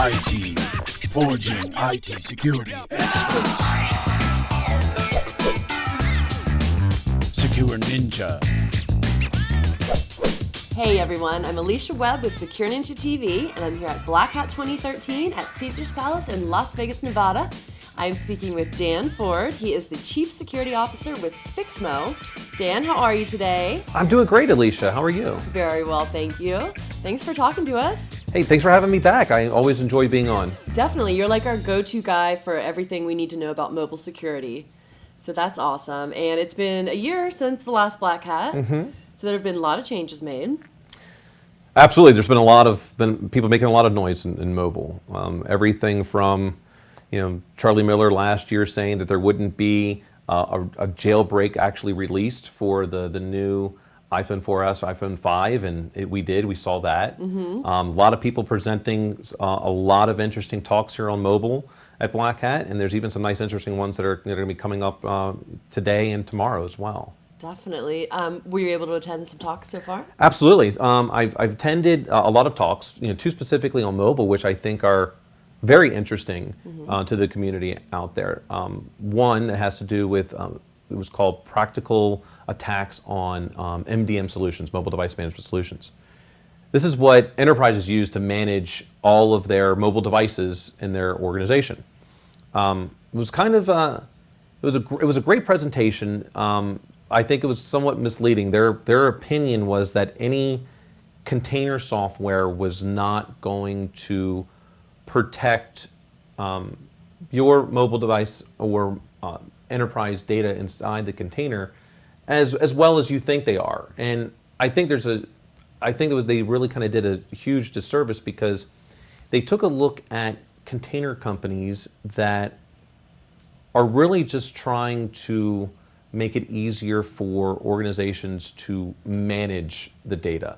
IT, forging IT security experts. Secure Ninja. Hey everyone, I'm Alicia Webb with SecureNinjaTV, and I'm here at Blackhat 2013 at Caesars Palace in Las Vegas, Nevada. I'm speaking with Dan Ford. He is the Chief Security Officer with Fixmo. Dan, how are you today? I'm doing great, Alicia. How are you? Very well, thank you. Thanks for talking to us. Hey, thanks for having me back. I always enjoy being on. Definitely. You're like our go-to guy for everything we need to know about mobile security. So that's awesome. And it's been a year since the last Blackhat. Mm-hmm. So there have been a lot of changes made. Absolutely. There's been people making a lot of noise in mobile. Everything from, Charlie Miller last year saying that there wouldn't be a jailbreak actually released for the new iPhone 4S, iPhone 5, and we saw that. Mm-hmm. A lot of people presenting a lot of interesting talks here on mobile at Blackhat, and there's even some nice interesting ones that are going to be coming up today and tomorrow as well. Definitely. Were you able to attend some talks so far? Absolutely. I've attended a lot of talks, two specifically on mobile, which I think are very interesting to the community out there. One that has to do with, it was called Practical Attacks on MDM Solutions, Mobile Device Management Solutions. This is what enterprises use to manage all of their mobile devices in their organization. It was a great presentation. I think it was somewhat misleading. Their opinion was that any container software was not going to protect your mobile device or enterprise data inside the container as well as you think they are. And I think they really kind of did a huge disservice because they took a look at container companies that are really just trying to make it easier for organizations to manage the data.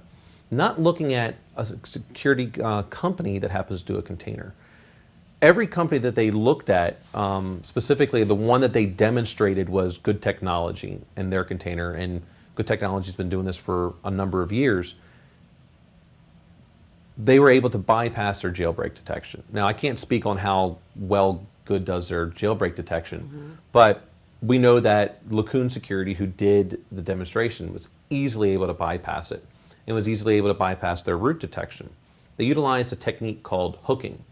Not looking at a security company that happens to do a container. Every company that they looked at, specifically the one that they demonstrated was Good Technology in their container, and Good Technology's been doing this for a number of years. They were able to bypass their jailbreak detection. Now, I can't speak on how well Good does their jailbreak detection, but we know that Laccoon Security, who did the demonstration, was easily able to bypass it and was easily able to bypass their root detection. They utilized a technique called hooking.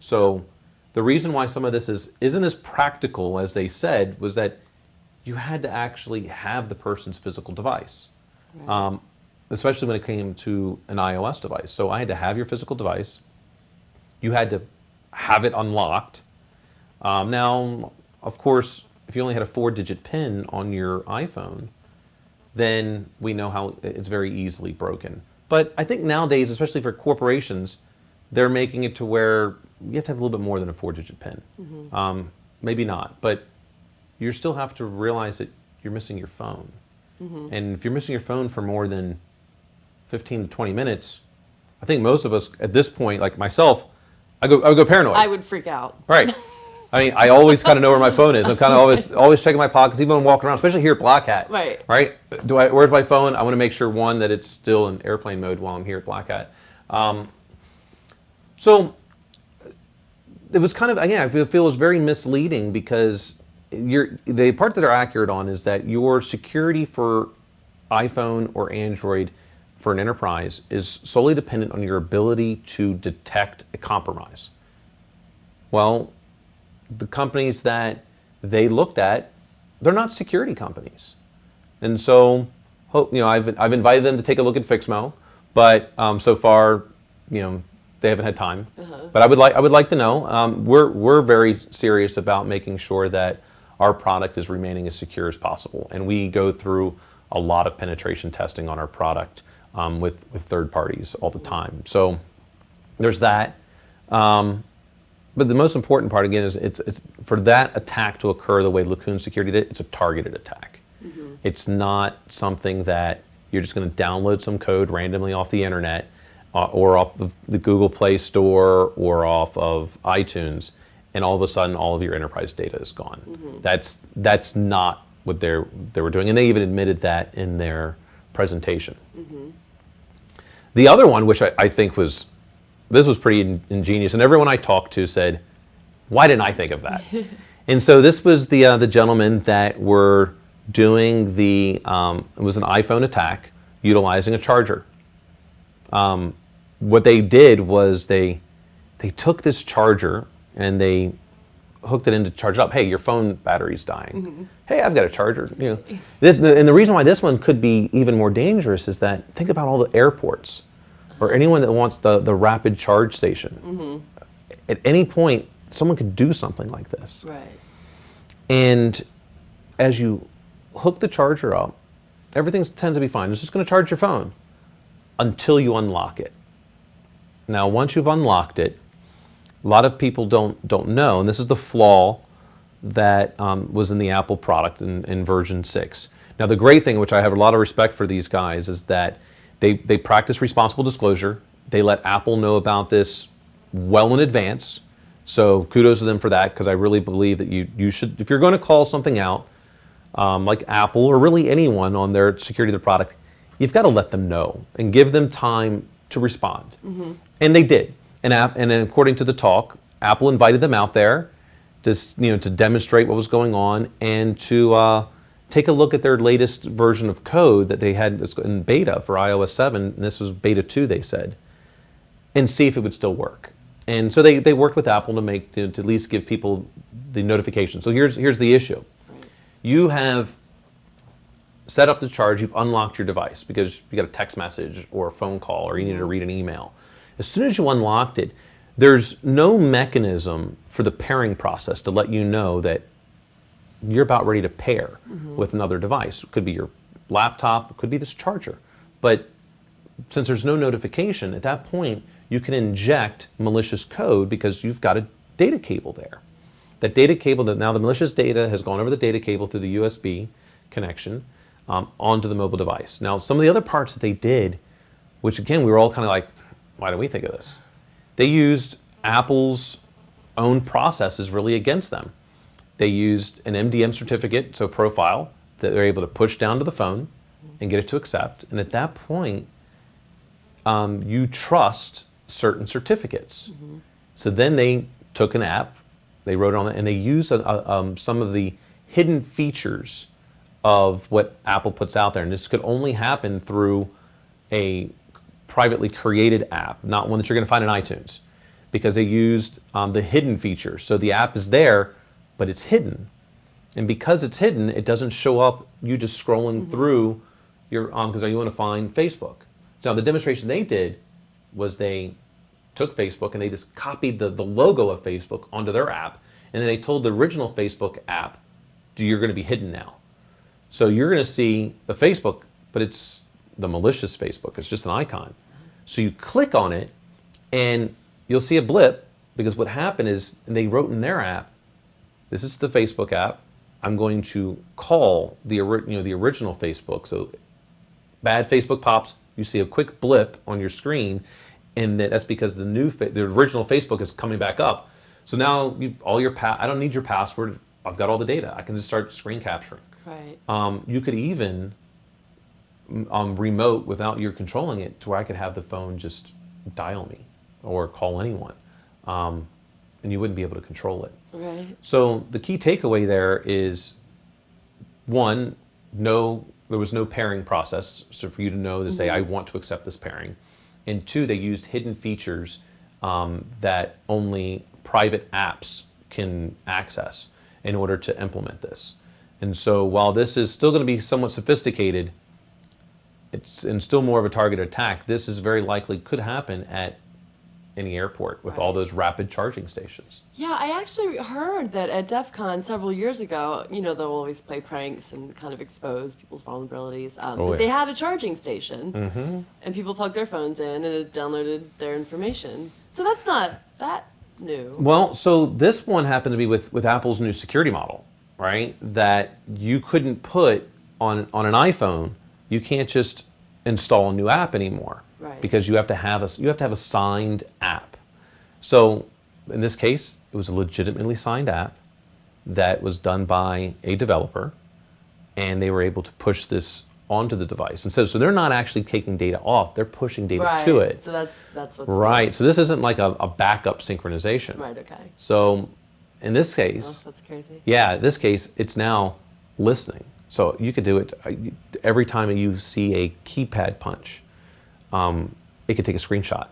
So the reason why some of this isn't as practical as they said was that you had to actually have the person's physical device, right. Especially when it came to an iOS device. So I had to have your physical device. You had to have it unlocked. Now, of course, if you only had a 4-digit PIN on your iPhone, then we know how it's very easily broken. But I think nowadays, especially for corporations, they're making it to where you have to have a little bit more than a 4-digit PIN. Maybe not, but you still have to realize that you're missing your phone. And if you're missing your phone for more than 15 to 20 minutes, I think most of us at this point, like myself, I would go paranoid. I would freak out. Right. I mean, I always kind of know where my phone is. I'm kind of always checking my pockets, even when I'm walking around, especially here at Blackhat. Right. Right? Where's my phone? I want to make sure, one, that it's still in airplane mode while I'm here at Blackhat. So it was kind of, again, I feel it was very misleading because the part that they're accurate on is that your security for iPhone or Android for an enterprise is solely dependent on your ability to detect a compromise. Well, the companies that they looked at, they're not security companies. And so, I've invited them to take a look at Fixmo, but so far, they haven't had time. But I would like to know. We're very serious about making sure that our product is remaining as secure as possible, and we go through a lot of penetration testing on our product with third parties all the time. So there's that. But the most important part, again, is it's for that attack to occur the way Laccoon Security did, it's a targeted attack. It's not something that you're just going to download some code randomly off the internet or off of the Google Play Store or off of iTunes, and all of a sudden all of your enterprise data is gone. That's not what they were doing, and they even admitted that in their presentation. The other one, which I think was this was pretty ingenious, and everyone I talked to said, "Why didn't I think of that?" And so this was the gentlemen that were doing it was an iPhone attack utilizing a charger. What they did was they took this charger and they hooked it in to charge it up. Hey, your phone battery's dying. Hey, I've got a charger. And the reason why this one could be even more dangerous is that think about all the airports or anyone that wants the rapid charge station. At any point, someone could do something like this. Right. And as you hook the charger up, everything tends to be fine. It's just going to charge your phone until you unlock it. Now, once you've unlocked it, a lot of people don't know, and this is the flaw that was in the Apple product in version 6. Now, the great thing, which I have a lot of respect for these guys, is that they practice responsible disclosure. They let Apple know about this well in advance. So kudos to them for that, because I really believe that you should, if you're going to call something out, like Apple or really anyone on their security of the product, you've got to let them know and give them time to respond. And they did. And according to the talk, Apple invited them out there to demonstrate what was going on and to take a look at their latest version of code that they had in beta for iOS 7, and this was beta 2, they said, and see if it would still work. And so they worked with Apple to at least give people the notification. So here's the issue. You have set up the charge, you've unlocked your device because you got a text message or a phone call or you need to read an email. As soon as you unlocked it, there's no mechanism for the pairing process to let you know that you're about ready to pair with another device. It could be your laptop, it could be this charger. But since there's no notification, at that point, you can inject malicious code because you've got a data cable there. That data cable, now the malicious data has gone over the data cable through the USB connection onto the mobile device. Now, some of the other parts that they did, which again, we were all kind of like, why don't we think of this? They used Apple's own processes really against them. They used an MDM certificate, so profile, that they're able to push down to the phone and get it to accept. And at that point, you trust certain certificates. So then they took an app, they wrote on it, and they used some of the hidden features of what Apple puts out there. And this could only happen through a privately created app, not one that you're going to find in iTunes, because they used the hidden features. So the app is there, but it's hidden. And because it's hidden, it doesn't show up you just scrolling through your, because you want to find Facebook. Now the demonstration they did was they took Facebook and they just copied the logo of Facebook onto their app, and then they told the original Facebook app, you're going to be hidden now. So you're going to see the Facebook, but it's the malicious Facebook. It's just an icon. So you click on it and you'll see a blip, because what happened is they wrote in their app, this is the Facebook app, I'm going to call the original Facebook. So bad Facebook pops, you see a quick blip on your screen, and that's because the original Facebook is coming back up. So now I don't need your password. I've got all the data. I can just start screen capturing. Right. You could even remote without you controlling it to where I could have the phone just dial me or call anyone, and you wouldn't be able to control it. Right. So the key takeaway there is, one, there was no pairing process, so for you to know to say, I want to accept this pairing. And two, they used hidden features that only private apps can access in order to implement this. And so while this is still going to be somewhat sophisticated, it's still more of a targeted attack, this is very likely could happen at any airport with all those rapid charging stations. Yeah, I actually heard that at DEF CON several years ago, they'll always play pranks and kind of expose people's vulnerabilities. They had a charging station, and people plugged their phones in and it downloaded their information. So that's not that new. Well, so this one happened to be with Apple's new security model, right? That you couldn't put on an iPhone, you can't just install a new app anymore. Right. Because you have to have a signed app. So in this case, it was a legitimately signed app that was done by a developer, and they were able to push this onto the device. And so they're not actually taking data off, they're pushing data Right. to it. So that's what's Right. So this isn't like a backup synchronization. Right. Okay. So in this Oh, case, that's crazy. yeah, in this case, it's now listening. So you could do it every time you see a keypad punch. It could take a screenshot.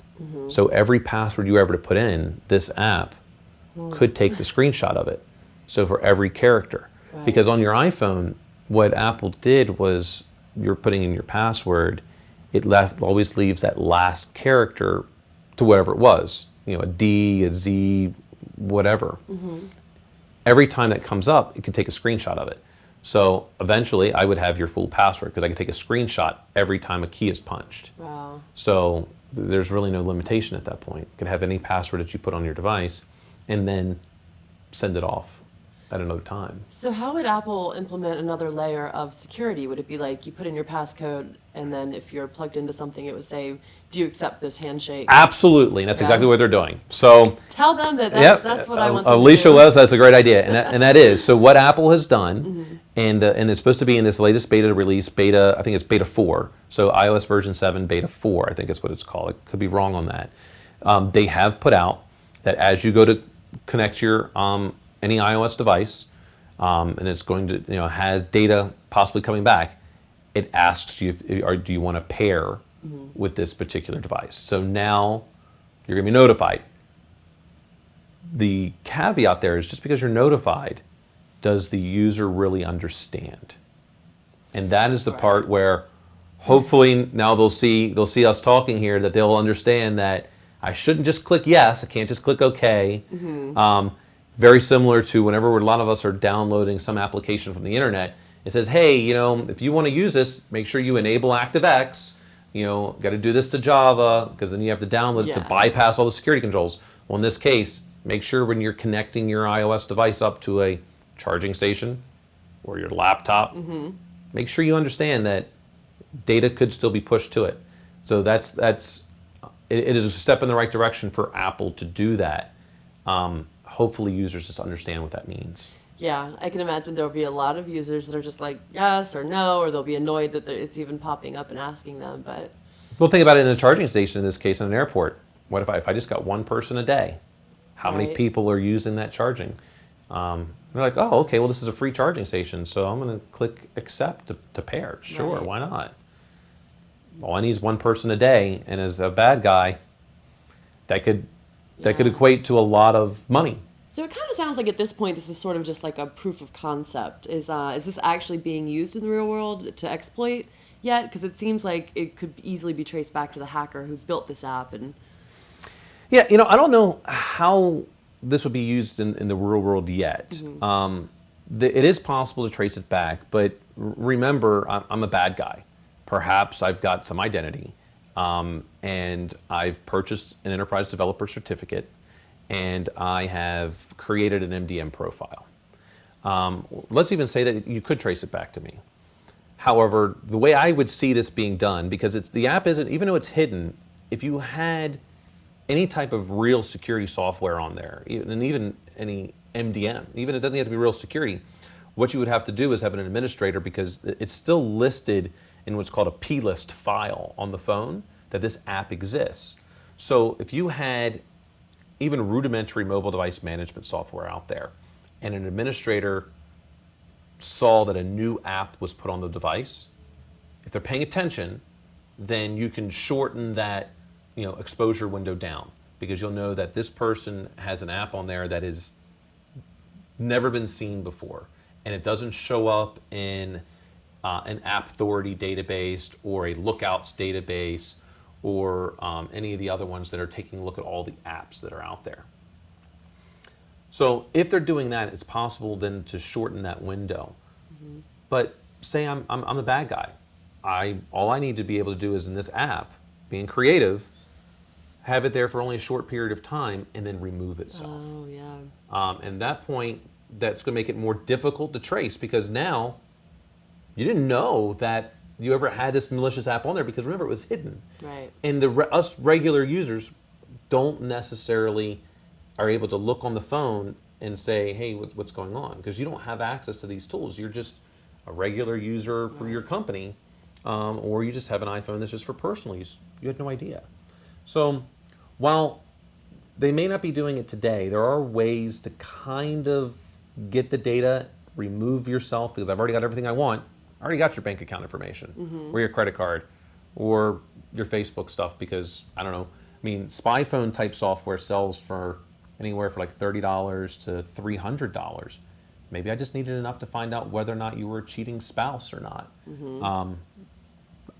So every password you ever to put in, this app could take the screenshot of it. So for every character, Right. because on your iPhone, what Apple did was you're putting in your password, it always leaves that last character to whatever it was, a D, a Z, whatever. Every time that comes up, it can take a screenshot of it. So eventually I would have your full password because I can take a screenshot every time a key is punched. Wow. So there's really no limitation at that point. You can have any password that you put on your device and then send it off at another time. So how would Apple implement another layer of security? Would it be like you put in your passcode and then if you're plugged into something, it would say, do you accept this handshake? Absolutely, and that's Yeah. exactly what they're doing. So Tell them that yep, that's what I want them Alicia to do. Webb, that's a great idea, and that is, so what Apple has done, and it's supposed to be in this latest beta release, I think it's beta 4, so iOS version 7, beta 4, I think is what it's called. It could be wrong on that. They have put out that as you go to connect your any iOS device, and it's going to has data possibly coming back, it asks you do you want to pair with this particular device. So now you're going to be notified. The caveat there is just because you're notified, does the user really understand? And that is the part where hopefully now they'll see us talking here, that they'll understand that I shouldn't just click yes, I can't just click okay. Very similar to whenever a lot of us are downloading some application from the internet, it says, hey, if you want to use this, make sure you enable ActiveX. Got to do this to Java, because then you have to download it to bypass all the security controls. Well, in this case, make sure when you're connecting your iOS device up to a charging station or your laptop, make sure you understand that data could still be pushed to it. So it is a step in the right direction for Apple to do that. Hopefully users just understand what that means. Yeah, I can imagine there'll be a lot of users that are just like yes or no, or they'll be annoyed that it's even popping up and asking them. But Well, think about it in a charging station, in this case, in an airport. What if I just got one person a day? How many Right. people are using that charging? They're like, oh, okay, well, this is a free charging station, so I'm going to click accept to pair. Sure, Right. why not? All I need is one person a day, and as a bad guy, that could equate to a lot of money. so it kind of sounds like at this point this is sort of just like a proof of concept. Is this actually being used in the real world to exploit yet? Because it seems like it could easily be traced back to the hacker who built this app. And Yeah, I don't know how this would be used in the real world yet. It is possible to trace it back, but remember, I'm a bad guy. Perhaps I've got some identity, and I've purchased an enterprise developer certificate, and I have created an MDM profile. Let's even say that you could trace it back to me. However, the way I would see this being done, because the app isn't, even though it's hidden, if you had any type of real security software on there, and even any MDM, even it doesn't have to be real security, what you would have to do is have an administrator, because it's still listed in what's called a plist file on the phone that this app exists. So if you had even rudimentary mobile device management software out there, and an administrator saw that a new app was put on the device, if they're paying attention, then you can shorten that exposure window down, because you'll know that this person has an app on there that has never been seen before, and it doesn't show up in an App Authority database or a Lookouts database or any of the other ones that are taking a look at all the apps that are out there. So if they're doing that, it's possible then to shorten that window. But say I'm the bad guy. All I need to be able to do is, in this app, being creative, have it there for only a short period of time and then remove itself. oh yeah, And at that point, that's going to make it more difficult to trace, because now you didn't know that you ever had this malicious app on there, because remember, it was hidden. right. And us regular users don't necessarily are able to look on the phone and say, hey, what's going on? Because you don't have access to these tools. You're just a regular user for your company, or you just have an iPhone that's just for personal use. You had no idea. So while they may not be doing it today, there are ways to kind of get the data, remove yourself, because I've already got everything I want. I already got your bank account information, or your credit card, or your Facebook stuff, because, I don't know, I mean, spy phone type software sells for anywhere from like $30 to $300. Maybe I just needed enough to find out whether or not you were a cheating spouse or not.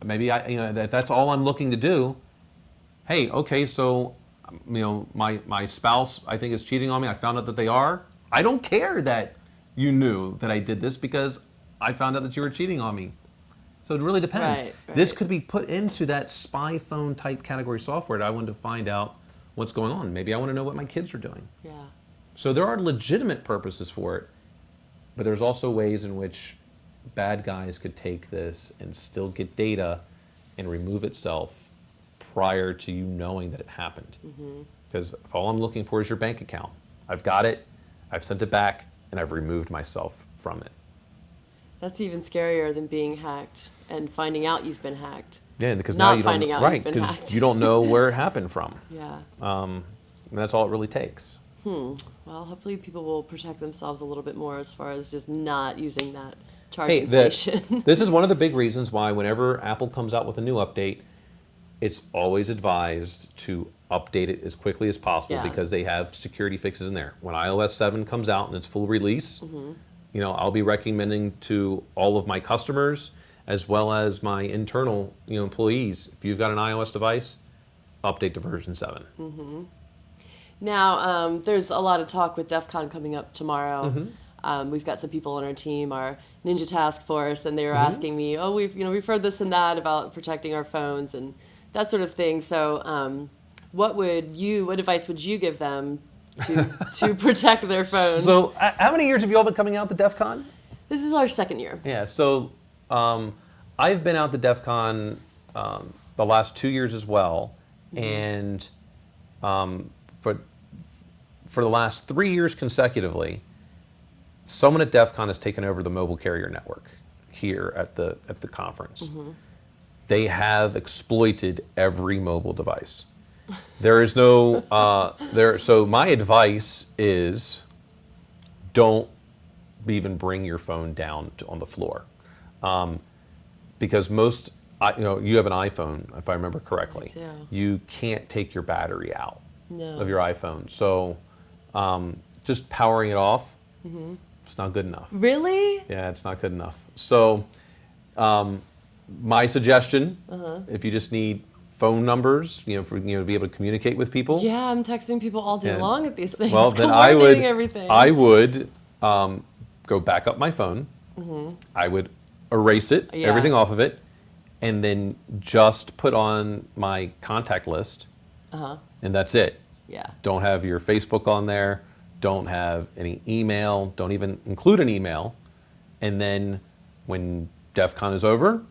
Maybe that's all I'm looking to do. Hey, okay, so my spouse, I think, is cheating on me. I found out that they are. I don't care that you knew that I did this because I found out that you were cheating on me. So it really depends. Right. This could be put into that spy phone type category software that I want to find out what's going on. Maybe I want to know what my kids are doing. Yeah. So there are legitimate purposes for it, but there's also ways in which bad guys could take this and still get data and remove itself prior to you knowing that it happened. Because if all I'm looking for is your bank account, I've got it, I've sent it back, and I've removed myself from it. That's even scarier than being hacked and finding out you've been hacked. Yeah, because Not now you don't, finding out right, you've been because hacked. you don't know where it happened from. Yeah. And that's all it really takes. Well, hopefully people will protect themselves a little bit more as far as just not using that charging station. This is one of the big reasons why whenever Apple comes out with a new update, it's always advised to update it as quickly as possible, because they have security fixes in there. When iOS 7 comes out in its full release, I'll be recommending to all of my customers as well as my internal employees, if you've got an iOS device, update to version 7. Now, there's a lot of talk with DEF CON coming up tomorrow. We've got some people on our team, our Ninja Task Force, and they were asking me, we've heard this and that about protecting our phones and that sort of thing. So what advice would you give them to protect their phones? So how many years have you all been coming out to DEF CON? This is our second year. Yeah, so I've been out to DEF CON the last 2 years as well, and for the last 3 years consecutively, someone at DEF CON has taken over the mobile carrier network here at the conference. They have exploited every mobile device. There is no So my advice is, don't even bring your phone down on the floor, because most you have an iPhone, if I remember correctly. I do. You can't take your battery out No. of your iPhone. So just powering it off, it's not good enough. Really? Yeah, it's not good enough. So my suggestion, if you just need phone numbers, to be able to communicate with people. Yeah, I'm texting people all day long at these things. Well, then coordinating everything. I would go back up my phone. I would erase it, everything off of it, and then just put on my contact list, and that's it. Yeah. Don't have your Facebook on there. Don't have any email. Don't even include an email. And then when DEF CON is over,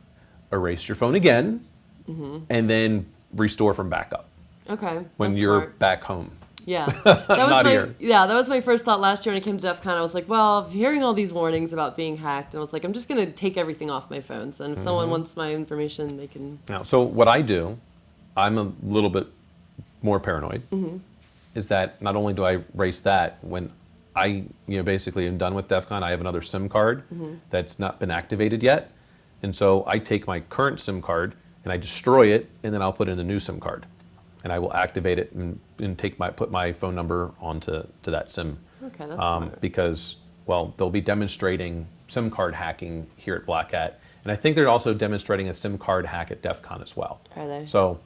erase your phone again, and then restore from backup Okay. when that's you're smart. back home. Yeah, that was Not my here. that was my first thought last year when I came to DEF CON. I was like, well, I'm hearing all these warnings about being hacked, and I was like, I'm just gonna take everything off my phones, and if someone wants my information, they can. Now, so what I do, I'm a little bit more paranoid. Is that not only do I erase that, when I basically am done with DEF CON, I have another SIM card that's not been activated yet, and so I take my current SIM card and I destroy it, and then I'll put in a new SIM card, and I will activate it and put my phone number onto that SIM. Okay, that's smart. Because they'll be demonstrating SIM card hacking here at Blackhat, and I think they're also demonstrating a SIM card hack at DEF CON as well. Are they? So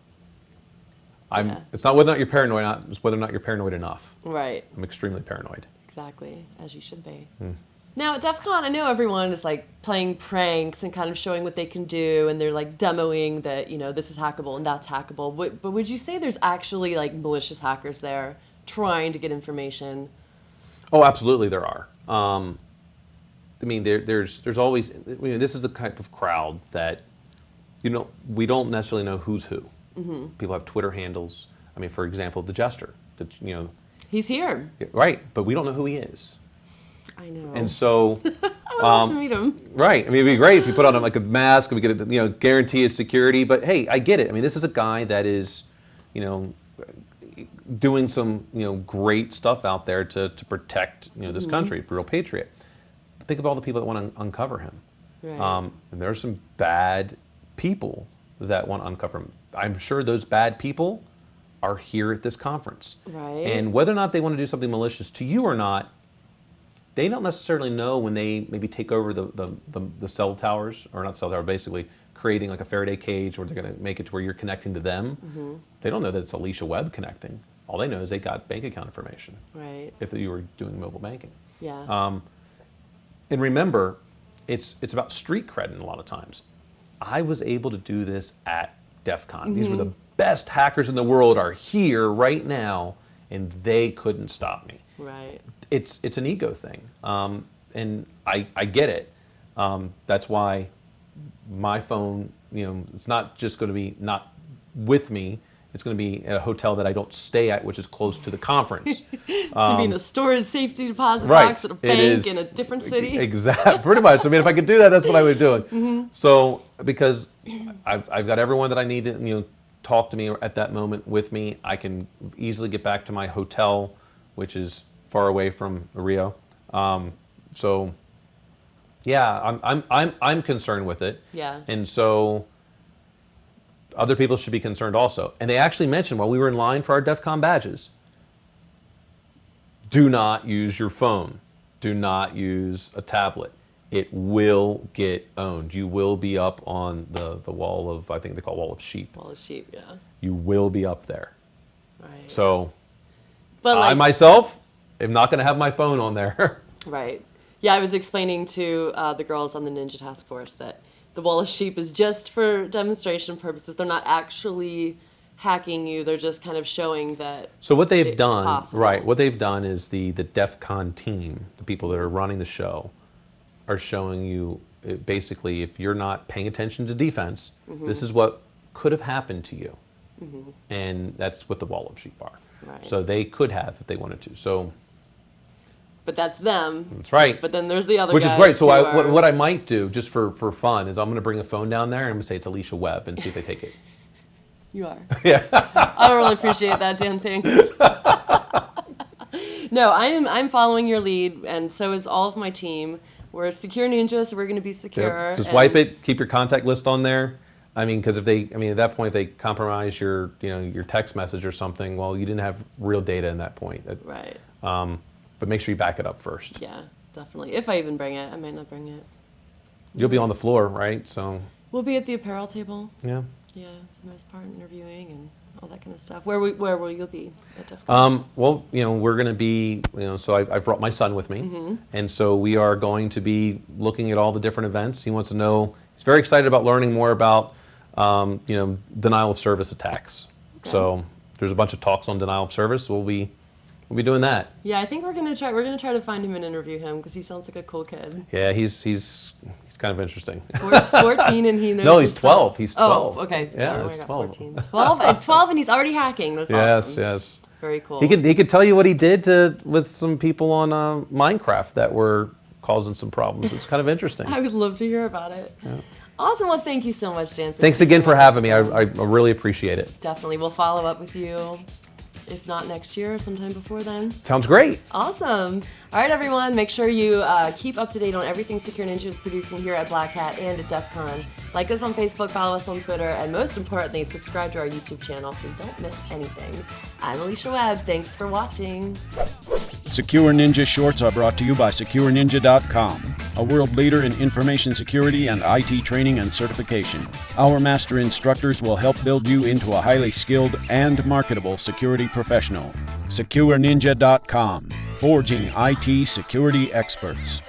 it's not whether or not you're paranoid, it's whether or not you're paranoid enough. Right. I'm extremely paranoid. Exactly, as you should be. Now at DEF CON, I know everyone is like playing pranks and kind of showing what they can do, and they're like demoing that this is hackable and that's hackable. But would you say there's actually like malicious hackers there trying to get information? Oh, absolutely, there are. I mean, there's always. This is the type of crowd that we don't necessarily know who's who. People have Twitter handles. I mean, for example, the Jester. He's here. Right, but we don't know who he is. I know. And so, would love to meet him. Right. I mean, it'd be great if you put on like a mask and we could, guarantee his security. But hey, I get it. I mean, this is a guy that is, doing some, great stuff out there to protect, this country, a real patriot. Think of all the people that want to uncover him. Right. And there are some bad people that want to uncover him. I'm sure those bad people are here at this conference. Right. And whether or not they want to do something malicious to you or not, they don't necessarily know when they maybe take over the cell towers, or not cell tower, basically creating like a Faraday cage where they're going to make it to where you're connecting to them. They don't know that it's Alicia Webb connecting. All they know is they got bank account information. Right. If you were doing mobile banking. Yeah. And remember, it's about street cred a lot of times. I was able to do this at DEF CON. These were the best hackers in the world are here right now, and they couldn't stop me. Right. It's an ego thing, and I get it. That's why my phone, it's not just going to be not with me. It's going to be at a hotel that I don't stay at, which is close to the conference. It's going to be in a storage safety deposit Right. box at a bank in a different city. Exactly, pretty much. I mean, if I could do that, that's what I would do. So, because I've got everyone that I need to, talk to me at that moment with me, I can easily get back to my hotel, which is far away from Rio. So, yeah, I'm concerned with it. Yeah. And so, other people should be concerned also. And they actually mentioned while we were in line for our DEF CON badges, do not use your phone. Do not use a tablet. It will get owned. You will be up on the wall of, I think they call it wall of sheep. Wall of sheep, yeah. You will be up there. Right. So but I myself am not going to have my phone on there. Right. Yeah, I was explaining to the girls on the Ninja Task Force that the wall of sheep is just for demonstration purposes. They're not actually hacking you. They're just kind of showing that. So what they've it's done, possible. right? What they've done is the DEF CON team, the people that are running the show, are showing you basically if you're not paying attention to defense, this is what could have happened to you, and that's what the wall of sheep are. Right. So they could have if they wanted to. So. But that's them. That's right. But then there's the other Which guys is great. So who what I might do, just for fun, is I'm going to bring a phone down there and I'm going to say it's Alicia Webb and see if they take it. You are. Yeah. I don't really appreciate that, Dan. Thanks. No, I'm following your lead, and so is all of my team. We're Secure Ninja, so we're going to be secure. Just wipe it. Keep your contact list on there. I mean, because at that point, if they compromise your text message or something, well, you didn't have real data in that point. Right. But make sure you back it up first. Yeah, definitely. If I even bring it, I might not bring it. You'll be on the floor, right? So. We'll be at the apparel table. Yeah. Yeah, for the most part, interviewing and all that kind of stuff. Where will you be at DEF CON? Well, we're going to be, so I've brought my son with me, and so we are going to be looking at all the different events. He wants to know. He's very excited about learning more about, denial of service attacks. Okay. So there's a bunch of talks on denial of service. We'll be doing that. Yeah, I think we're gonna try to find him and interview him because he sounds like a cool kid. Yeah, he's kind of interesting. 14 and he knows. No, he's 12. He's 12. Oh, okay. Yeah, Sorry, he's I got 12. 14. 12 and he's already hacking. That's awesome. Yes. Very cool. He could tell you what he did with some people on Minecraft that were causing some problems. It's kind of interesting. I would love to hear about it. Yeah. Awesome. Well, thank you so much, Dan. Thanks again for having me. I really appreciate it. Definitely. We'll follow up with you. If not next year, sometime before then. Sounds great. Awesome. All right, everyone. Make sure you keep up to date on everything Secure Ninja is producing here at Blackhat and at DEF CON. Like us on Facebook, follow us on Twitter, and most importantly, subscribe to our YouTube channel so you don't miss anything. I'm Alicia Webb. Thanks for watching. Secure Ninja Shorts are brought to you by SecureNinja.com, a world leader in information security and IT training and certification. Our master instructors will help build you into a highly skilled and marketable security professional. SecureNinja.com, forging IT security experts.